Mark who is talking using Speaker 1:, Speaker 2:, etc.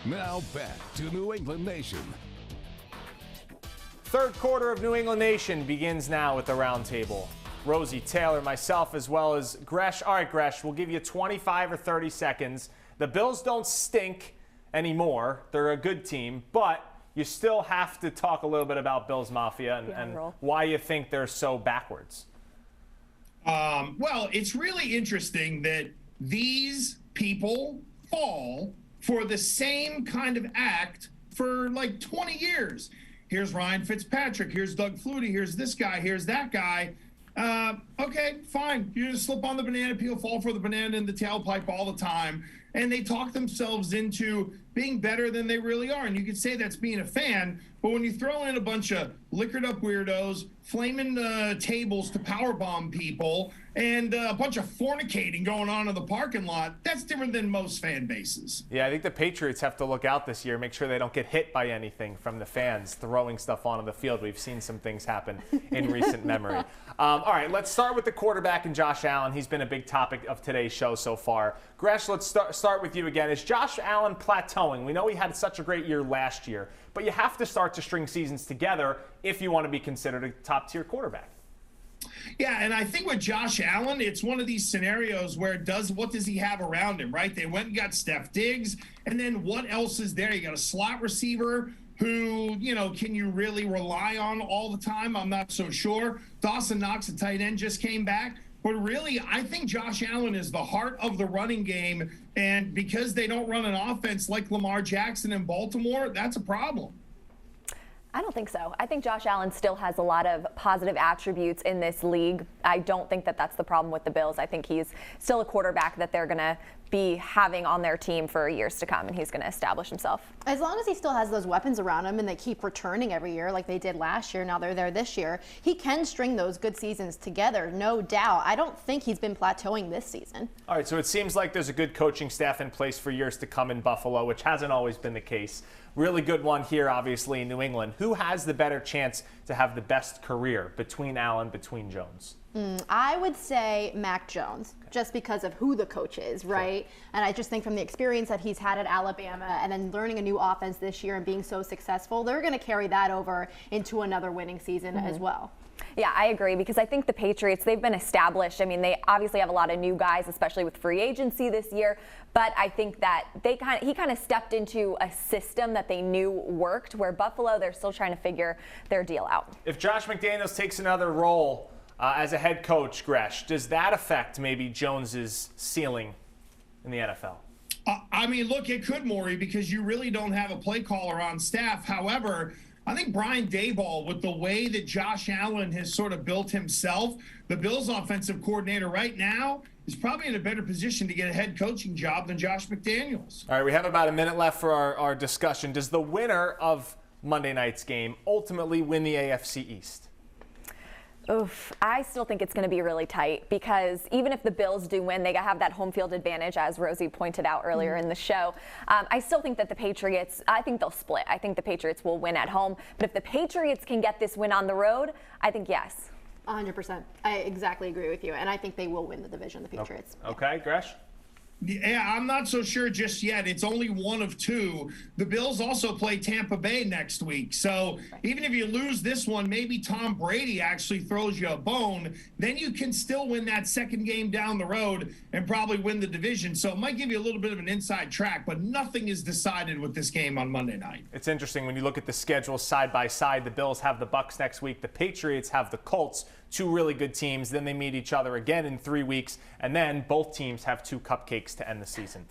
Speaker 1: Now back to New England Nation.
Speaker 2: Third quarter of New England Nation begins now with the roundtable. Rosie, Taylor, myself, as well as Gresh. All right, Gresh, we'll give you 25 or 30 seconds. The Bills don't stink anymore. They're a good team, but you still have to talk a little bit about Bills Mafia and why you think they're so backwards.
Speaker 3: Well, it's really interesting that these people fall for the same kind of act for like 20 years. Here's Ryan Fitzpatrick. Here's Doug Flutie. Here's this guy. Here's that guy. Okay, fine. You just slip on the banana peel, fall for the banana in the tailpipe all the time. And they talk themselves into being better than they really are. And you could say that's being a fan, but when you throw in a bunch of liquored up weirdos, flaming tables to powerbomb people, and a bunch of fornicating going on in the parking lot, that's different than most fan bases.
Speaker 2: Yeah, I think the Patriots have to look out this year, make sure they don't get hit by anything from the fans throwing stuff onto the field. We've seen some things happen in recent memory. All right, let's start with the quarterback and Josh Allen. He's been a big topic of today's show so far. Gresh, let's start with you again. Is Josh Allen plateauing? We know he had such a great year last year, but you have to start to string seasons together if you want to be considered a top-tier quarterback.
Speaker 3: Yeah, and I think with Josh Allen, it's one of these scenarios where what does he have around him, right? They went and got Steph Diggs, and then what else is there? You got a slot receiver who, can you really rely on all the time? I'm not so sure. Dawson Knox, the tight end, just came back. But really, I think Josh Allen is the heart of the running game, and because they don't run an offense like Lamar Jackson in Baltimore, that's a problem.
Speaker 4: I don't think so. I think Josh Allen still has a lot of positive attributes in this league. I don't think that that's the problem with the Bills. I think he's still a quarterback that they're going to be having on their team for years to come, and he's going to establish himself.
Speaker 5: As long as he still has those weapons around him and they keep returning every year like they did last year, now they're there this year, he can string those good seasons together, no doubt. I don't think he's been plateauing this season.
Speaker 2: All right, so it seems like there's a good coaching staff in place for years to come in Buffalo, which hasn't always been the case. Really good one here, obviously, in New England. Who has the better chance to have the best career between Allen, between Jones?
Speaker 5: I would say Mac Jones, just because of who the coach is, right? Sure. And I just think from the experience that he's had at Alabama and then learning a new offense this year and being so successful, they're going to carry that over into another winning season as well.
Speaker 4: Yeah, I agree, because I think the Patriots, they've been established. I mean, they obviously have a lot of new guys, especially with free agency this year. But I think that he kind of stepped into a system that they knew worked, where Buffalo, they're still trying to figure their deal out.
Speaker 2: If Josh McDaniels takes another role as a head coach, Gresh, does that affect maybe Jones's ceiling in the NFL?
Speaker 3: I mean, look, it could, Maury, because you really don't have a play caller on staff. However, I think Brian Daboll, with the way that Josh Allen has sort of built himself, the Bills offensive coordinator right now is probably in a better position to get a head coaching job than Josh McDaniels.
Speaker 2: All right, we have about a minute left for our discussion. Does the winner of Monday night's game ultimately win the AFC East?
Speaker 4: Oof, I still think it's going to be really tight, because even if the Bills do win, they have that home field advantage, as Rosie pointed out earlier in the show. I still think that the Patriots, I think they'll split. I think the Patriots will win at home. But if the Patriots can get this win on the road, I think yes.
Speaker 5: 100%. I exactly agree with you. And I think they will win the division, the Patriots.
Speaker 2: Okay, Gresh?
Speaker 3: Yeah, I'm not so sure just yet. It's only one of two. The Bills also play Tampa Bay next week. So even if you lose this one, maybe Tom Brady actually throws you a bone. Then you can still win that second game down the road and probably win the division. So it might give you a little bit of an inside track, but nothing is decided with this game on Monday night.
Speaker 2: It's interesting when you look at the schedule side by side. The Bills have the Bucs next week. The Patriots have the Colts. Two really good teams. Then they meet each other again in 3 weeks. And then both teams have two cupcakes to end the season.